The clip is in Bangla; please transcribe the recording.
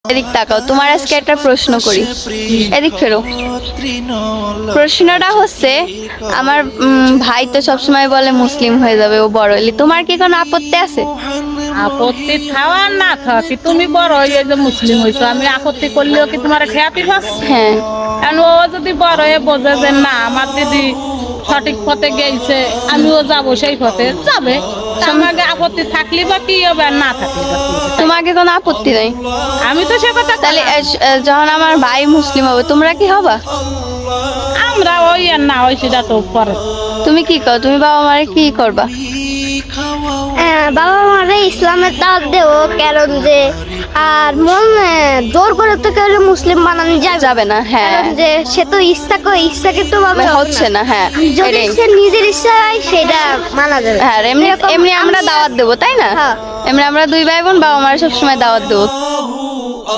এদিক তাকাও, তোমার আজকে একটা প্রশ্ন করি, এদিক ফেরো। প্রশ্নটা হচ্ছে, আমার ভাই তো সবসময় বলে মুসলিম হয়ে যাবে ও বড় হলে, তোমার কি কোনো আপত্তি আছে? আপত্তি থাওয়া না থাওয়া কি তুমি বড় হয়ে যে মুসলিম হয়েছো, আমি আপত্তি করলেও কি তোমার খেয়াতি পাচ্ছি? হ্যাঁ। কারণ ও যদি বড় হয়ে বোঝে যে না আমার দিদি সঠিক পথে গেছে, আমিও যাব সেই পথে যাবে। তা আমাকে আপত্তি থাকলে বা কি হবে, আর না থাকলে বা কি হবে? তোমাকে কোনো আপত্তি নেই? আমি তো সে কথা তাহলে বললাম। যখন আমার ভাই মুসলিম হবে তোমরা কি হবা? আমরা ওই আর না ওই সেটা তো পরে। তুমি কি কর, তুমি বাবা মারে কি করবা? বাবা মারে ইসলামের দাওয়াত দেও, কারণ যে আর মন জোর করে তো কেউ মুসলিম বানানো যাবে না, হ্যাঁ। কারণ যে সে তো ইচ্ছাকে তো ভাবে হচ্ছে না, হ্যাঁ। যদি এটাই। সে নিজের ইচ্ছায় সেটা মানা যাবে। হ্যাঁ, এমনি এরকম এমনি আমরা আমি- দাওয়াত দেবো, তাই না? হ্যাঁ। এমনি আমরা দুই ভাই বোন বাবা মার সবসময় দাওয়াত দেবো।